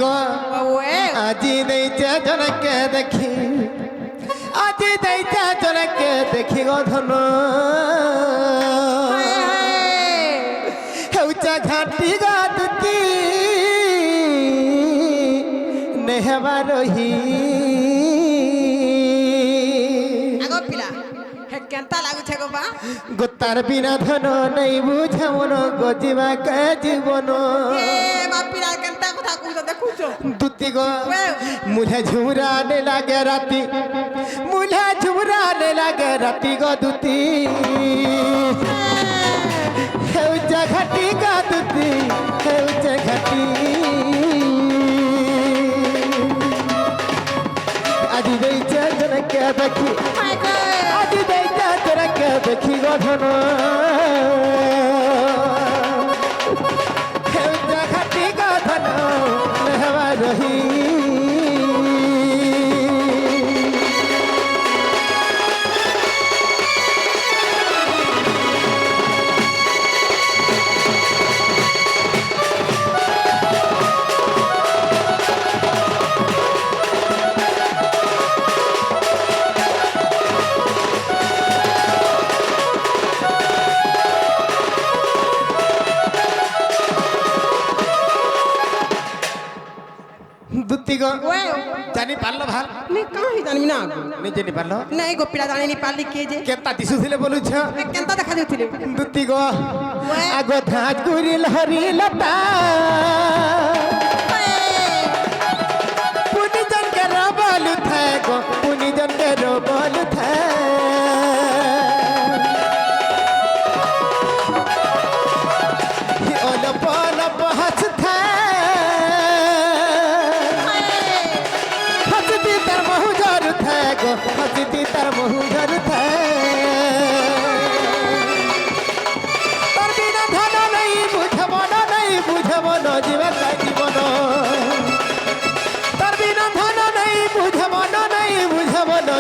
গো আজি দেইছে জনকে দেখি আজি দেইছে জনকে দেখি গো ধন হেউচা ঘাটি গা দুতি নেহবা রহি আগো পিলা হে কেনতা লাগুছে গো বা গোতার বিনা ধন নাই বুঝামন গজিবা কে জীবন এ মা পিলা কেনতা কথা কইছ দেখুছ দুতি গো মুঝে ঝুমরানে লাগে রাতি মুঝে ঝুমরানে লাগে রাতি গো দুতি হেউচা ঘাটি গা দুতি হেউচা ঘাটি আজি দেইছে জনকে দেখি আজি দেইছে জনকে দেখি গো ধন হেউচা ঘাটি গো ধন নেহবা রহি দুতি গো জানি পারলো ভাল নি কাহি জানি না নি জানি পারলো নাই গো পিলা জানি নি পারলি কে যে কেনতা দিশুଥିଲେ বলুছ কেনতা দেখা যাউଥିଲେ দুতি গো আগ ধাজ গুরিল হরি লতা পুনি জন কে রবলু থায় গো পুনি জন কে রবলু থায় ওল পল পহচ থায় হসতি তার বহু জর থায় গো হসতি তার বহু জর থায় তার বিনা ধন নাই বুঝব না জীবন জীবন তার বিনা ধন নাই বুঝব না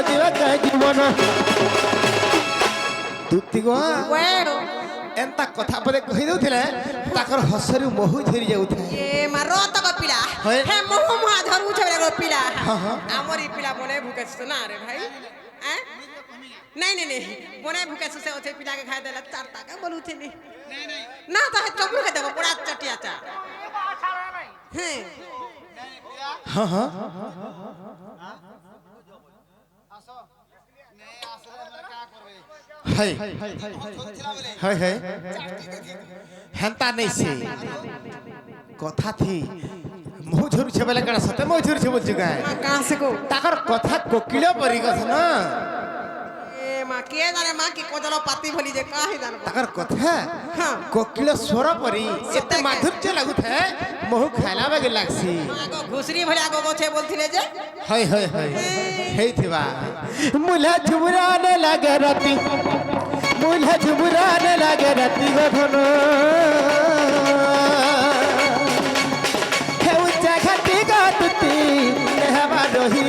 জীবন জীবন দুতি গো এন্তা কথা পদে কহি দউଥିଲେ তাকর হসରୁ মহু ঝরি যাଉଥାଏ এ মারো তক পিলা হয়। হে মোহ মহা ধরু ছবে গো পিলা হ্যাঁ, হ্যাঁ। আমরি পিলা বনে ভুকেছ না রে ভাই नहीं नहीं नहीं बने भूखे से ओथे पिला के खाए देला चार टाका बोलुथिनी नहीं नहीं ना तो है चबलू के देबो बड़ा चटिया चा हैं हां हां हाय हाय हाय हेंता नहीं से कथा थी मोह झुर छे बेले कणा सते मोह झुर छे बोल जगह कहां से को ताकर कथा कोकिल परी कथ ना ए मां के जाने मां की कोदलो पाती भली जे काहे जान ताकर कथा हां कोकिल स्वर परी एते माधुर्य लागु थे मोह खाला बगे लागसी आगो घुसरी भली आगो गोछे बोलथिले जे हाय हाय हाय हेई थिबा मुला झुमराने लागे राती मुला झुमराने लागे राती गो धन हेउचा घाटी गा तुती नेहबा रही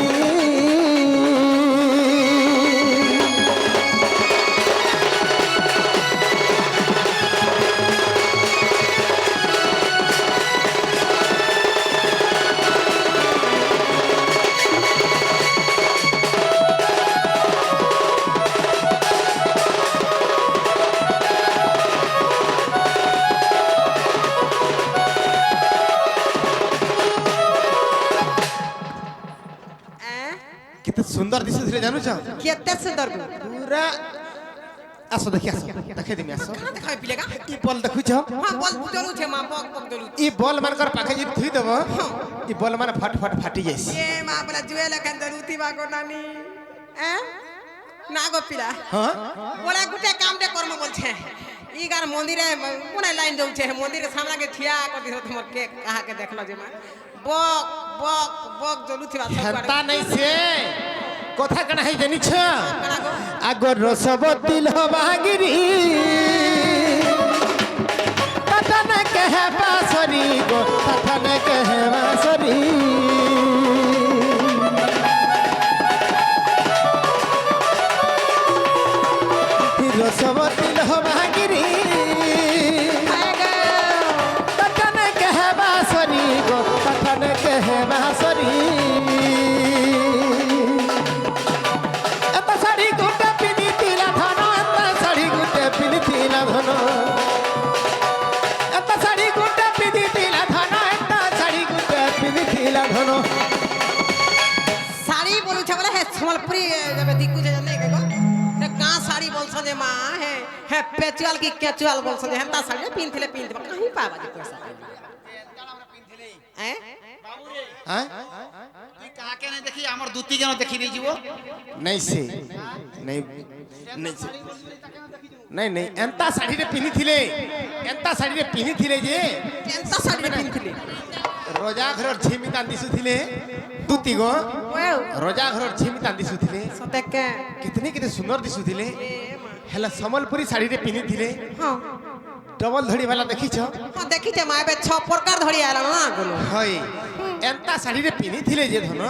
कितना सुंदर दिसुଥିଲେ जानुछ केते सुंदर पूरा आसो देखि आसो देखे दिमी आसो कहां देखाय पिलेगा ई बॉल देखुछ हां बॉल जलू छे मां पक पक जलू ई बॉल मानकर पाखे जी थुई देबो ई बॉल माने फट फट फाटी जायसी ए मां बला जुए लखन जरूती बागो नानी ना गो पिला हां बोले गुटे काम दे कर्म बोल छे ई गार मंदिरे कोने लाइन जाउ छे मंदिर सामने के ठिया कर दिस तुम के कहा के देखलो जे मां बक बक बक जलू थिबा सब हेता नहीं से কথা কেন হাই জানিছ আগর রসবতী লবাগিরি ততনে কহে বাসরি গো ততনে কহে বাসরি রসবতী লবাগিরি ততনে কহে বাসরি গো ততনে কহে হে বাসরি এত শাড়ি গুটে পিনিছিলা ধন এত শাড়ি গুটে পিনিছিলা ধন এত শাড়ি গুটে পিনিছিলা ধন এত শাড়ি গুটে পিনিছিলা ধন শাড়ি বলুছে বলে হে সম্বলপুরি যাবে দিকু যে জানে গো সে কা শাড়ি বলছ যে মা হে হে পেচুয়াল কি কেচুয়াল বলছ যে হেতা শাড়ি পিনথিলে কাহি পাবা যে পয়সা হ্যাঁ হ্যাঁ তুই কাকে না দেখি আমার দুতি কেন দেখি দেই যাব नहीं से नहीं नहीं से नहीं नहीं एंता साड़ी रे पिनी थिले एंता साड़ी रे पिनी थिले जे কেনতা শাড়ি পিনথিলে रोजा घर झिमिता दिसु थिले दुती गो ওয়াও रोजा घर झिमिता दिसु थिले সতে কে कितने कितने सुंदर दिसु थिले এ মা हेला संबलपुरी साड़ी रे पिनी थिले হ্যাঁ डबल धड़ी वाला देखी छ হ্যাঁ দেখিছে মা এবে 6 প্রকার ধরি আলা না গুলো हय एंता साड़ी रे पिनी थिले जे धन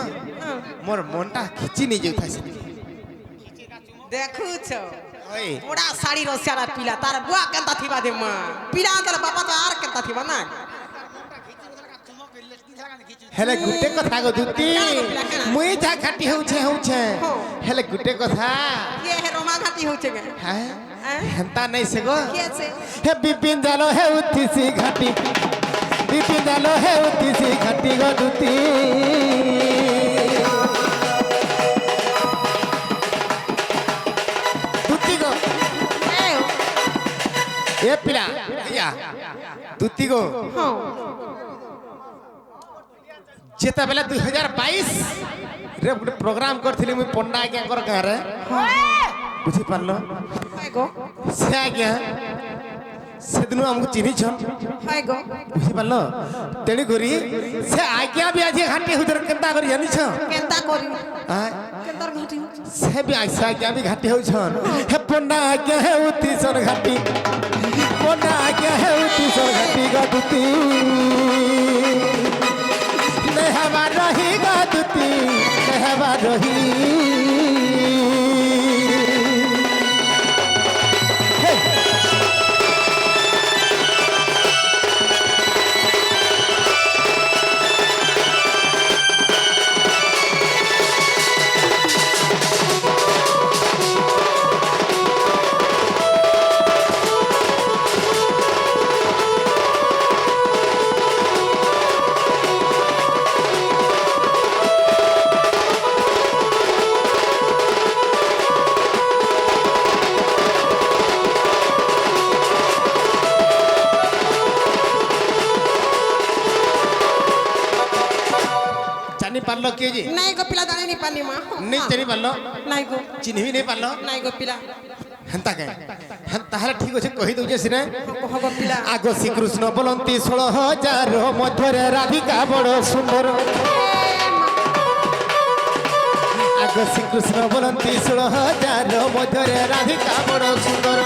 হ্যাঁ मोर मनटा खिची नहीं जोथा से দেখুছ हय পোড়া শাড়ি রসিয়ালা পিলা তার বুয়া কেনতা থিবা দে মা পিলা তার বাবা তো আর কেনতা থিবা না हेले गुटे कथा गो दुती मुई जा घाटी होउछे हेले गुटे कथा ये हे रोमा घाटी होचे गे हैं हैं हेंता नहीं से गो के से हे बिपिन जालो हे उतिसी घाटी बिपिन जालो हे उतिसी घाटी गो दुती दुती गो ए ए पिला या दुती गो हां जेता बेला 2022 रे गुटे प्रोग्राम करथिली मुई पंडा आज्ञा कर गाँ रे बुझी पारलो हाय गो से आज्ञा सेदिनु हमको चिन्ही छन हाय गो बुझी पारलो तेणी करी से आज्ञा भी आज घाटी हुदर केनता करी जानी छ केनता करी हां केनता घाटी होचे से भी आशा आज्ञा भी घाटी हो छन हे पंडा आज्ञा है उती सन घाटी पंडा आज्ञा है उती सन घाटी गदुती नेहवा रही गदुती नेहवा रही जानी पारलो के जी नहीं गो पिला जाने नहीं पानी मां नहीं जानी पारलो नहीं गो चिन्ही भी नहीं पारलो नहीं गो पिला हेंता के ताहले ठीक अछि कहि दउजे सिने कह गो पिला आगो श्री कृष्ण बोलंती 16,000 मध्यरे राधिका बड़ सुंदर आगो श्री कृष्ण बोलंती 16,000 मध्यरे राधिका बड़ सुंदर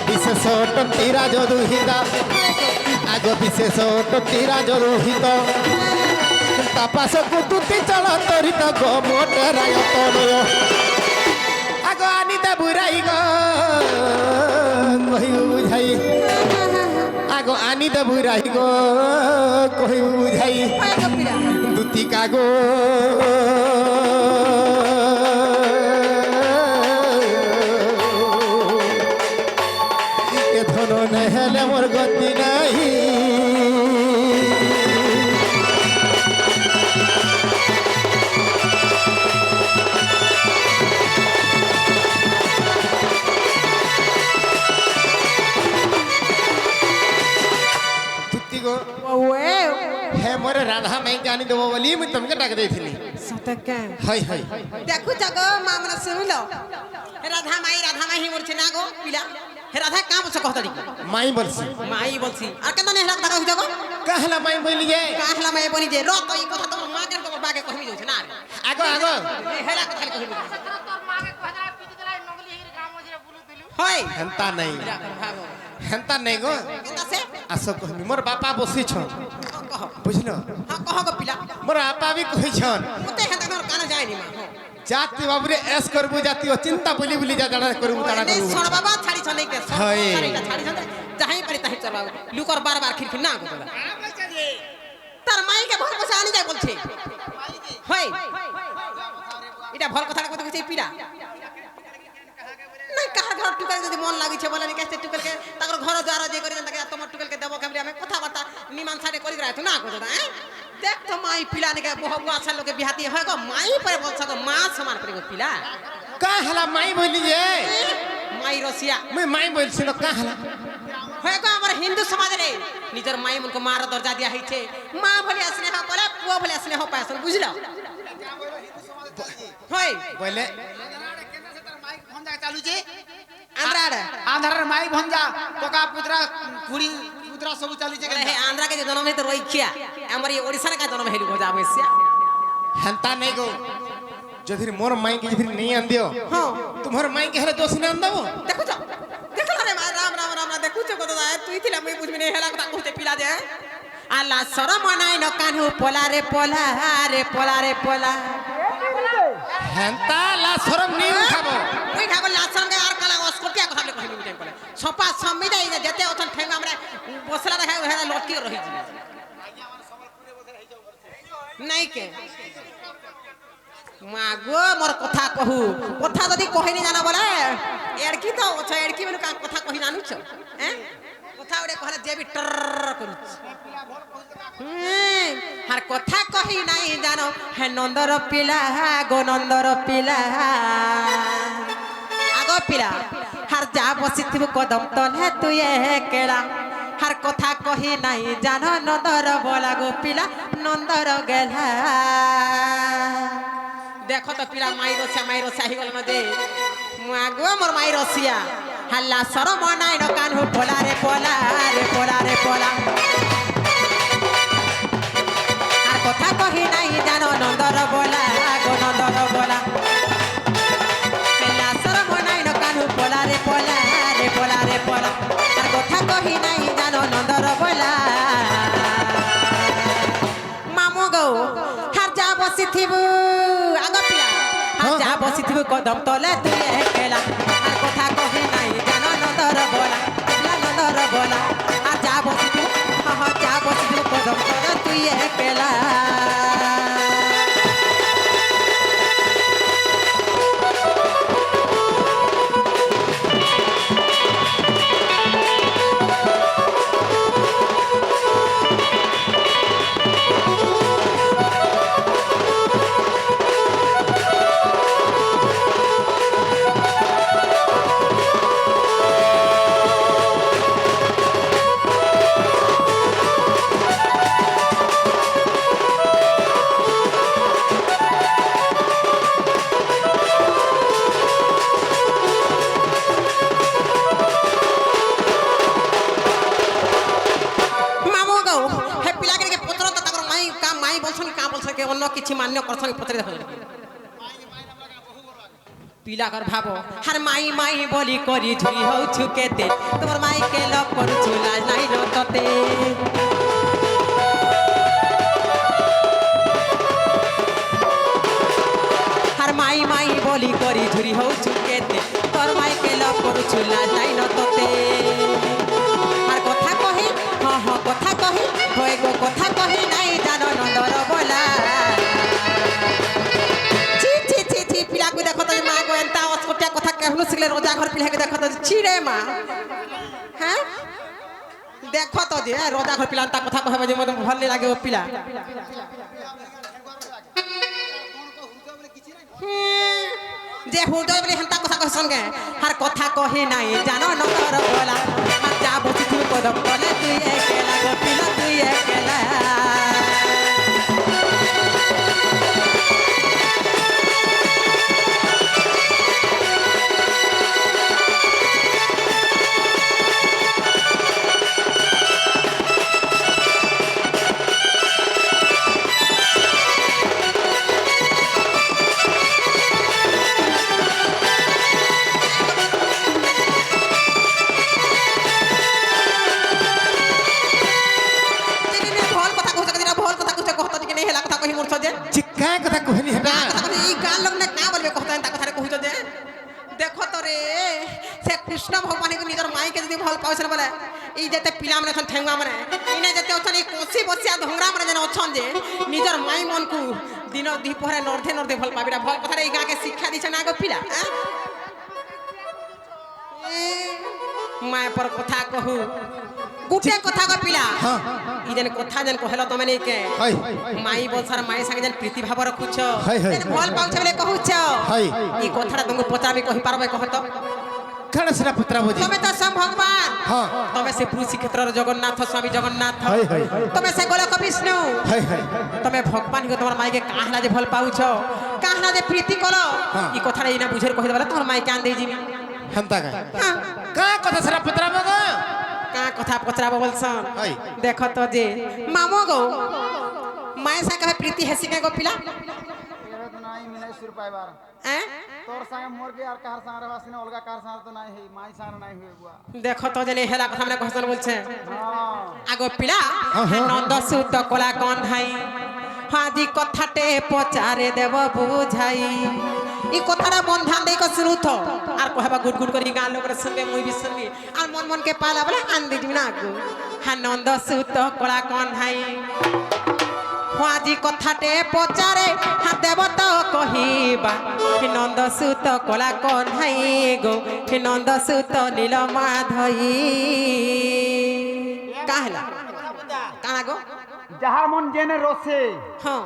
विशेष टंती राज दुहिता आगो विशेष टंती राज दुहित तापास कुतुती चल तरित गो मोटे राय तनय आगो आनिता बुराई गो कहि बुझाई आगो आनिता बुराई गो कहि बुझाई हाय गो पिला दुती कागो ए धन नहेले मोर गति नाही दुती गो ओए हे मोरे राधा माई जानी देबो बोली मैं तुमके डाक देथिली सते के हाय हाय देखु जगो मामला सुनलो राधा माई मोरछे ना गो पिला हे राधा काम से कहतड़ी माई बोलसी माई बोलसी আর কেন নেহলা কথা কই জগো कहला माई बोलिए কাহলা মাই বনি যে র তো এই কথা তো মা কে তো বাগে কইবি যাচ্ছে না রে आगो आगो এই হেলা কথা কইবি তোর মাকে কহদা পিটি দিলাই নগলি হির গাম মজিরে বুলু দিলু হয় हेंता नहीं ভাগো हेंता नहीं गो কেতা সে आसो कहमी मोर बापा बसी छन কহ बुझलो হ্যাঁ কহ গো পিলা मोर आपा भी कहि छन মতে হেতা মোর কানে যায়নি মা जाति बाबरे एस करबु जाति चिंता बोली बोली जा जाना करबु ताना नहीं करबु सुन बाबा छाड़ी छने के हाय। छाड़ी छने जहां पड़ी तहीं चलबा लुकर बार बार खिरखिर ना गो तार माई के बहुत କରୁଛେ হয় এটা ভাল কথা কথা কইছে পিড়া নাই কাহার ঘর টুকেল যদি মন লাগিছে বলে নি কাছে টুকেল কে তাকর ঘর দ্বারা যে করি তাকে তোমার টুকেল কে দেব কেমলি আমি কথা বার্তা নিমান সাইডে করি রাখতো না কথা হ্যাঁ দেখ তো মাই পিলা নে বহু আছার লোকে বিহাতি হয় গো মাই পরে বলছ গো মা সমান করে গো পিলা কা হলা মাই বলি যে মাই রসিয়া মুই মাই বলছি না কা হলা হয় গো আমার হিন্দু সমাজ রে নিজের মাই মনকে মার দরজা দিয়া হইছে মা ভলি স্নেহ করে পুয়া ভলি স্নেহ পায়ছ বুঝলো হয় বলে চালুছে আন্ধ্রাড়ে আন্ধারের মাই ভঞ্জা পোকা পুত্রা কুড়ি পুত্রা সব চালুছে হে আন্ধ্রা কে জন্ম হইতে রইখিয়া আমার এই ওড়িশা কা জন্ম হেলু গজা বসিয়া হেনতা নাই গো যদি মোর মাই কে যদি নেই আন দিও হ্যাঁ তোমার মাই কে হলে দোষ না আন দেবো দেখো তো দেখো রে মা রাম রাম রাম দেখো তো কত যায় তুই থিলা মই বুঝবি নে হেলা কথা কইতে পিলা দে আল্লাহ শরম নাই ন কানু পোলা রে পোলা রে পোলা রে পোলা হেনতা লা শরম নি উঠাবো ওই ঠাকো লাসন কে আর কালা অস্কটিয়া কথা বলে কহিবি টাইম পড়ে সপা সমিদাই যেতে অথন ঠেঙ্গা আমরা বসলা দেখা হেলা লটকি রহি যাবে নাই কে মা গো মোর কথা কহু কথা যদি কহিনি জানা বলে এড়কি তো অছ এড়কি মানে কথা কহি জানুছ হ্যাঁ কথা ওরে কহলে যেবি টর করুছ আর কথা কহি নাই জানো হে নন্দর পিলা গো নন্দর পিলা আগো পিলা হার যা বসিথিব কদম তলে তুই কেলা হার কথা কহি নাই জানো নন্দর বলা গো পিলা নন্দর গেলা দেখো তো পিলা মাই রসিয়া হি গল দে আগো মোর মাই রসিয়া হাল্লা শরম নাই ন কানহু পোলা রে পোলা রে পোলা রে পোলা আর কথা কহি নাই জানো নন্দর বলা গো নন্দর বলা হাল্লা শরম নাই ন কানহু পোলা রে পোলা রে পোলা রে পোলা আর কথা কহি নাই জানো নন্দর বলা মামু গো হার যা বসিথিবু আগো পিলা হার যা বসিথিবু কদম তলে তুই একলা আর কথা কহি নাই জানো নন্দর বলা নন্দর বলা আর যা বসিথিবু যা বসিথিবু কদম তলে তুই একলা অন্য কিছু মান্য করছন পত্রে দেখো পিলা কর ভাবো হার মাই মাই বলি করি ঝুরি হউছু কেতে তোমার মাই কে লক করছু লাজ নাই ন ততে হার মাই মাই বলি করি ঝুরি হউছু কেতে তোর মাই কে লক করছু লাজ নাই ন ততে আর কথা কহি কথা কহি হয়ে গো কথা কহি নাই জানো নন্দর বলা ছি ছি ছি ছি পিলাকু দেখো তো মা গো এন্তা অস্কটিয়া কথা কেহলু শিখলে রোজা ঘর পিলাকে দেখো তো ছি রে মা হ্যাঁ দেখো তো যে রোজা ঘর পিলা তা কথা কহবে যে মতে ভাল লাগে ও পিলা যে হুদয় বলে হেন্তা কথা কহছন গে আর কথা কহি নাই জানো নন্দর বলা আর যা বসি তুই কদম বলে তুই একলা গো পিলা তুই একলা देखो तो रे से कृष्ण भगवान को निजर माई के जदी भल पाउछन बोले ई जते पिला माने छन ठेंगवा माने इने जते अछन ई कोसी बसिया धंगरा माने जने अछन जे निजर माई मन को दिन दिपहरे नर्धे नर्धे भल पाबिरा भल कथा रे ई गा के शिक्षा दिछन आगो पिला माय पर कथा कहू गुटे कथा को पिला ई जन कथा जन कहलो तमे नै के हाय माई बोलसार माई संगे जन प्रीति भाव रखुछ हाय, हाय। जन भल पाउछ बोले कहूछ हाय। ई कथाटा तुमको पचाबे कहि पारबे कहत कण सेना पुत्रा बोजी तमे तो सम भगवान हां तमे से पुरुष क्षेत्र जगन्नाथ स्वामी जगन्नाथ हाय हाय तमे से गोलक विष्णु हाय हाय तमे भगवान को तमर माई के काहला जे भल पाउछ काहला जे प्रीति करो ई कथा रे इना बुझर कहि देबला तमर माई कान दे जिमी हंता का कथा सेना पुत्रा बगा का कथा पचरा बोलसन हाय देखो तो जे मामो गो माई सा कहे प्रीति हेसी के गो पिला एबे तो नाही मिले सुर पाइबार हैं तोर संगे मोर के यार कार संगे रहवासी ने अलगा कार संगे तो नाही है माई संगे नाही हुए बुआ देखो तो जने हेला कथा हमने कहसन बोलछे हां आगो पिला नंद सुत कला कौन भाई हाजी कथाटे पचारे देव बुझाई ई कथाटा मन ध्यान देई को सुनु थो आर कहबा गुड गुड करी गान लोग रे संगे मुई भी सुनबी आर मन मन के पाला बोले आन दे जिना आगो हा नंद सुत कला कौन भाई हाजी कथाटे पचारे हा देव तो कहिबा हे नंद सुत कला कौन भाई गो हे नंद सुत नील माधई काहला काना गो जहा मन जेने रोसे हां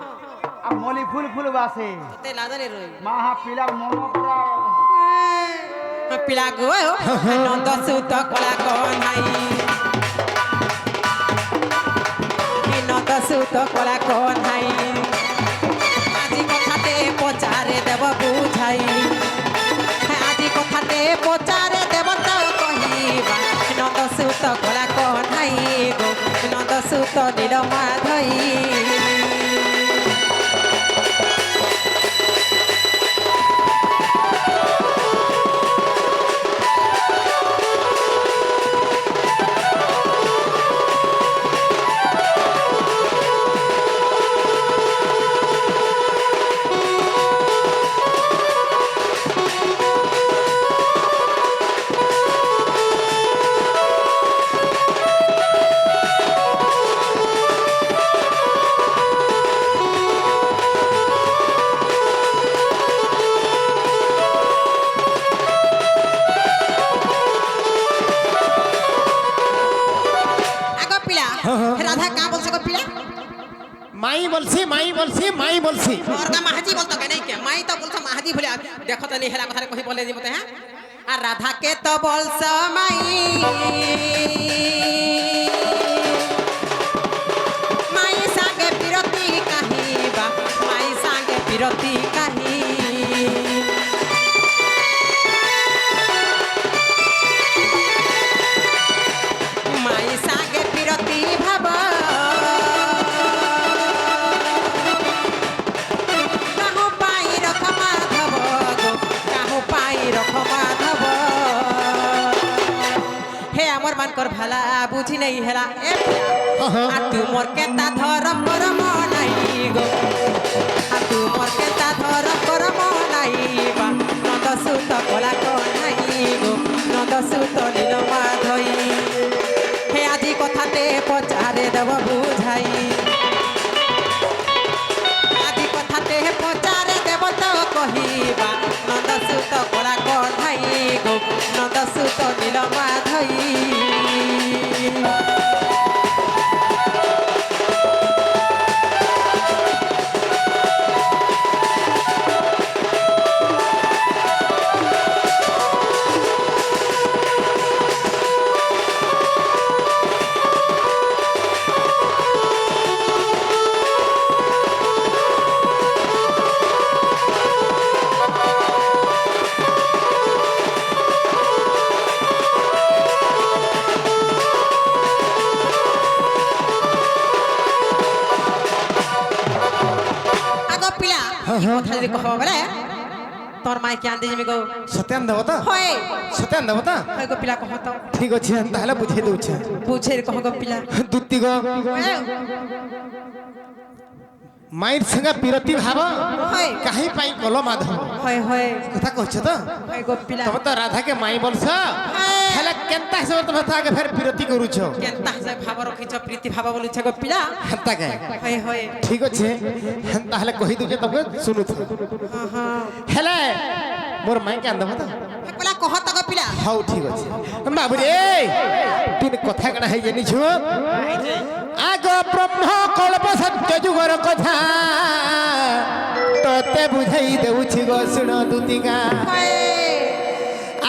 आ मोली फूल फूल वासे ते लादरे रोई माहा पिला मोनो पूरा पिला गो नंद सुत कला कौन भाई नंद सुत कला कौन भाई আজি কথাতে পচারে দেব বুঝাই আজি কথাতে পচারে দেব তো কহিবা নন্দ সুত কলা কৌন ভাই গো নন্দ সুত নীল মাধই राधा का बोल सको पिला माई बोलसी माई बोलसी माई बोलसी और का महाजी बोलतो के नहीं के माई तो बोलतो महाजी बोले देखो तो नहीं हेला कथा कहि बोले जी मते हैं आ राधा के तो बोलस माई माई संगे पिरती कहिबा माई संगे पिरती कहि माई संगे पिरती भाव काहू पाई रख माधव गो काहू पाई रख माधव हे हमर मन कर भला बुझी नहीं हेला ए आ तू मोर केता धर पर मनाई गो आ तू मोर केता धर पर मनाई बा नंद सुत कला कनाई गो नंद सुत नील माधई हे আজি কথাতে পচারে দেব বুঝাই আজি কথাতে পচারে দেব তো কহিবা নন্দ সুত কলা কনাই গো নন্দ সুত নীল মাধই কথা যদি কহ বলে তোর মাই কে আন্দি জিমি গো সত্যান দেবতা হয় সত্যান দেবতা হয় গো পিলা কহ তো ঠিক আছে তাহলে বুঝাই দউছে বুঝে কহ গো পিলা দুতি গো মায়ের সঙ্গে বিরতি ভাব হয় কাহি পাই কল মাধব হয় হয় কথা কইছ তো হয় গো পিলা তুমি তো রাধাকে মাই বলছ হেলে কেনতা হিসাবে তুমি তাকে ফের বিরতি করুছ কেনতা হিসাবে ভাব রখিছ প্রীতি ভাব বলুছ গো পিলা হেনতা কে হয় হয় ঠিক আছে হেনতা হেলে কহি দুছে তবে শুনুথ হ্যাঁ হ্যাঁ হেলে মোর মাই কে আনদব তো পেলা কহত গো পিলা হও ঠিক আছে বাবু রে তুই কথা কানা হই জানিছ আগ ব্রহ্ম কল্প সত্য যুগর কথা তোতে বুঝাই দেউছি গো শুণ দুতিকা হয়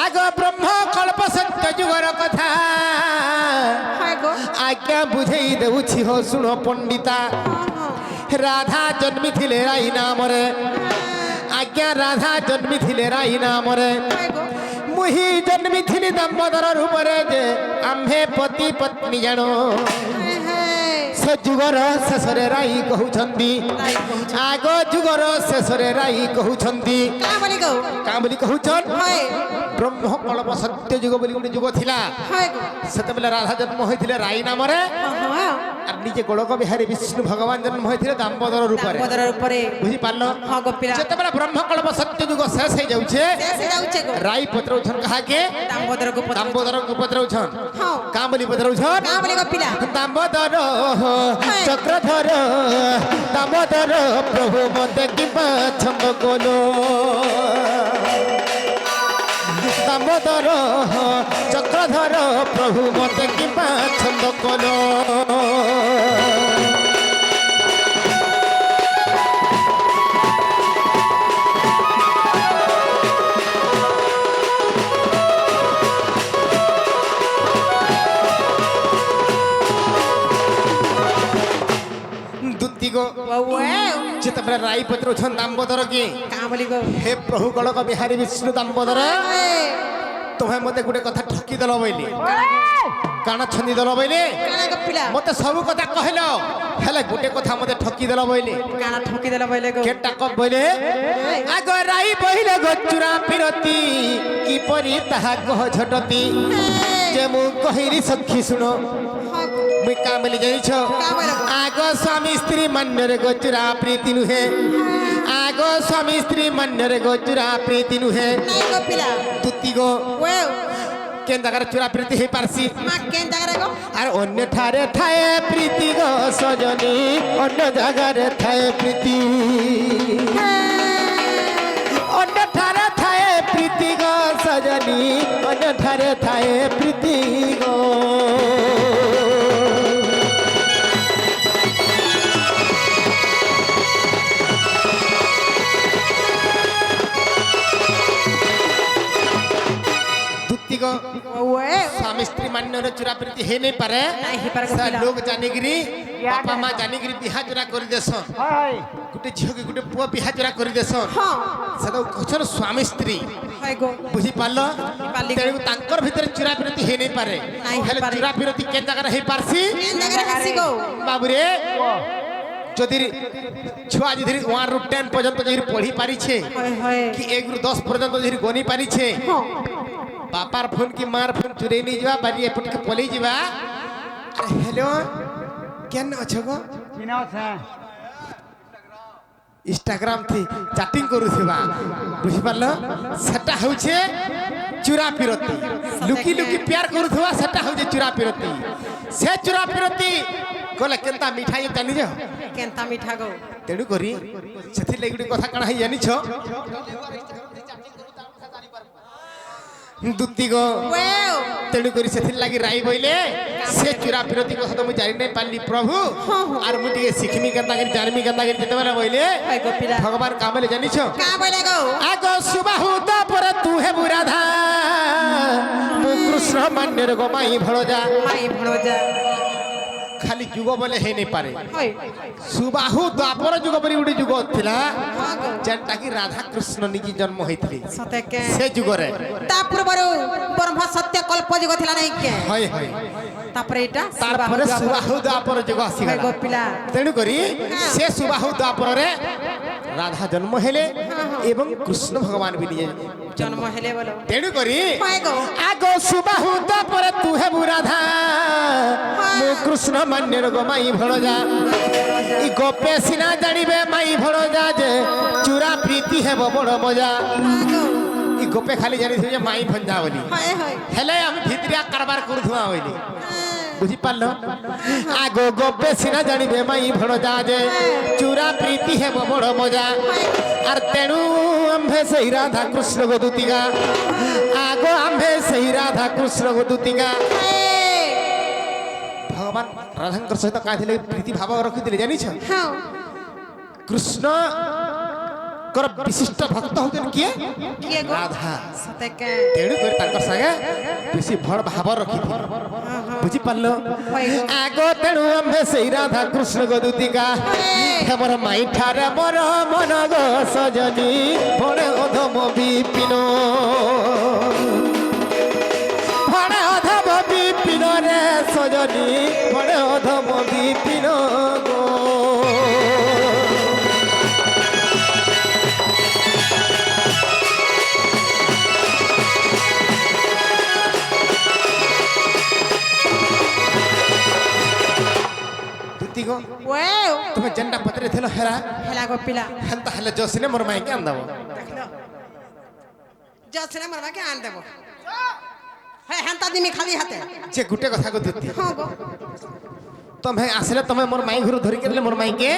আগ ব্রহ্ম কল্প সত্য যুগর কথা হয় গো আজ্ঞা বুঝাই দেউছি হো শুণ পণ্ডিতা রাধা জন্মি থিলে রাই নামরে আজ্ঞা রাধা জন্মি থিলে রাই নামরে হয় গো মুহি জন্মি থিলি দামোদর রূপরে যে আম্ভে পতি পত্নী জানো হয় হয় সে যুগর শেষরে রাই কহুছন্তি রাই কହୁଛ আগ যুগর শেষরে রাই কহুছন্তি কা বলি গো কাঁ বলি কহুছন হয় ব্রহ্ম কল্প সত্য যুগ বলি গোটে যুগ থিলা হয় গো সেতবেলে রাধা জন্ম হয়েছিল রাই নামরে হ্যাঁ হ্যাঁ আর নিজে গোলক বিহারী বিষ্ণু ভগবান জন্ম হয়েছিল দামোদর রূপরে দামোদর উপরে বুঝি পারল হ্যাঁ গো পিলা যেতবেলে ব্রহ্ম কল্প সত্য যুগ শেষ হয়ে যাচ্ছে শেষ যাউছে গো রাই পত্রৌছন কাহাকে দামোদর গো পত্র দামোদর পত্রৌছন হ্যাঁ কাঁ বলি পত্রৌছন কা বলি গো পিলা দামোদর চক্রধর দামোদর প্রভু মতে কিবা ছন্দ গোলো দামোদর চক্রধর প্রভু মতে কিবা ছন্দ গোলো দুতিগো ওয়াও যেতবেলে রাই পত্রৌছন দামোদর কি কা বলি গো হে প্রভু গলক বিহারী বিষ্ণু দামোদর হয় তুমি মতে গোটে কথা ঠকি দেল বইলি কানা ছন্দি দেল বইলি কানা গো পিলা মতে সবু কথা কহিল হেলে গোটে কথা মতে ঠকি দেল বইলি কানা ঠকি দেলা বইলে গো কেটা কব বইলে আগ রাই বহিলে গচুরা পিরতি কিপরি তাহা কহ ঝটতি যে মু কহিলি সখী শুনো হ্যাঁ গো মুই কা বলি জানিছ কা বইলা আগ স্বামী স্ত্রী মান্যরে গচুরা প্রীতি নুহে আগ স্বামী স্ত্রী মান্যরে গচুরা প্রীতি নুহে নাই গো পিলা তুতি গো ওয়াও কেন জায়গার চুরা প্রীতি হয়ে পারছি মা কেন জায়গা গো আর অন্য ঠারে ঠায়ে প্রীতি গো সজনী অন্য জায়গারে ঠায়ে প্রীতি অন্য ঠারে ঠায়ে প্রীতি গো সজনী অন্য ঠারে ঠায়ে প্রীতি গো দুতি গো ওয়াও স্বামী স্ত্রী মান্যর চুরা প্রীতি হয়ে নাই পারে নাই হেপার গো সে পিলা লোক জানিগিরি বাপা মা জানিগিরি বিহা চুরা করে দেসন গোটে ঝিওকে গোটে পুয়া বিহা চুরা করে দেসন হ্যাঁ সেটা কছর স্বামী স্ত্রী হয় গো বুঝি পারল পারলি। তেণু তাঙ্কর ভিতরে চুরা বিরতি হয়ে নাই পারে নাই হেলে পারে। চুরা বিরতি কে জায়গায় হয়ে পারছি কেন জায়গা হাসি গো বাবুরে যদি ছুয়া যদি 1 ରୁ 10 পর্যন্ত যদি পড়ি পারিছে হয় হয় কি 1 ରୁ 10 পর্যন্ত যদি গনি পারিছে হ্যাঁ বাপার ফোন কি মার ফোন চুরাই নিয়ে যাবা বাড়ি এপটকে পলাই যাবা হ্যালো কেন অছ গো ইনস্টাগ্রাম থি চ্যাটিং করুথিবা বুঝি পারল সেটা হচ্ছে চুরা পিরতি লুকি লুকি প্যার করুথিবা সেটা হচ্ছে চুরা পিরতি সে চুরা পিরতি গলে কেনতা মিঠাই জানি যাও কেনতা মিঠা গো তেণু করি সেথি লাগি গোটে কথা কাଣା হই জানিছ দুতি গো ওয়াও তেণু করি সেথির লাগি রাই বইলে সে চুরা বিরতি কথা তো মু জানি নাই পারলি প্রভু আর মু টিকে শিখমি কেনতা করি জানমি কেনতা করি যেতেবেলে বইলে হয় গো পিলা ভগবান কামলে জানিছ কা বইলে গো আগ সুবাহু তাপরে তু হে বুরাধা মু কৃষ্ণ মান্যের গোমাই ভড়জা মাই ভড়জা খালি যুগ বলে হয়ে নাই পারে হয় সুবাহু দ্বাপর যুগ বলি গোটে যুগ ଥିଲା হ্যাঁ গো যেটা কি রাধা কৃষ্ণ নিজে জন্ম হয়েଥିଲେ সতে কে সে যুগরে তা পূର୍ବରୁ ব্রহ্ম সত্য কল্প যুগ ଥିଲା নাই কে হয় হয় তারপরে এটা তারপরে সুবাহু দ্বাপর যুগ হয় আসিগলা গো পিলা তেণু করি সে সুবাহু দ্বাপরে রাধা জন্ম হেলে এবং কৃষ্ণ ভগবান বি নিজে জন্ম হেলে বলো তেণু করি হয় গো আগ সুবাহু তাপরে তু হেবু রাধা মু কৃষ্ণ মান্যের গো মাই ভড়জা ই গোপে সিনা জানিবে মাই ভড়জা যে চূড়া প্রীতি হেব বড় মজা ই গোপে খালি জানিথিবে যে মাই ভঞ্জা বলি হয় হয় হেলে আমি ভিতরিয়া কারবার করুথুয়া বলি বুঝি পারল আগ গোপে সিনা জানিবে মাই ভড়জা যে চূড়া প্রীতি হেব বড় মজা আর তেণু আম্ভে সেই রাধা কৃষ্ণ গো দুতিগা আগ আম্ভে সেই রাধা কৃষ্ণ গো দুতিগা ভগবান রাধাঙ্কর সহিত কাঁদিলে প্রীতি ভাব রখিলে জানিছ হ্যাঁ কৃষ্ণ কর বিশিষ্ট ভক্ত হতেন কিয়ে কিয়ে গো রাধা সতে কে তেণু করে তাঙ্কর সাথে বেশি ভড় ভাব রখি বুঝি পারল আগ তেণু আম্ভে সেই রাধা কৃষ্ণ গো দুতিগা হেমর মাই ঠারে মর মন গো সজনী ভড়ে অধম বিপিন ভড়ে অধম বিপিন রে সজনী ভড়ে অধম বিপিন গো দুতিগো ওয়াও তুমি জেন্ডা পত্রে থিল হেরা হেলা গো পিলা হেন্তা হেলে জসিনে মোর মাইকে আনদাব দেখলো জসরে মারবাকে আন দেব হ্যাঁ হান্তা দিমি খালি হাতে যে গুটে কথা কো দুতি হ্যাঁ গো তুমি আসলে তুমি মোর মাই ঘর ধরি কেলে মোর মাইকে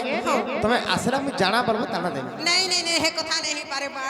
তুমি আসলে আমি জানা পারবো তানা দেবি नहीं नहीं नहीं है कथा नहीं पारे बा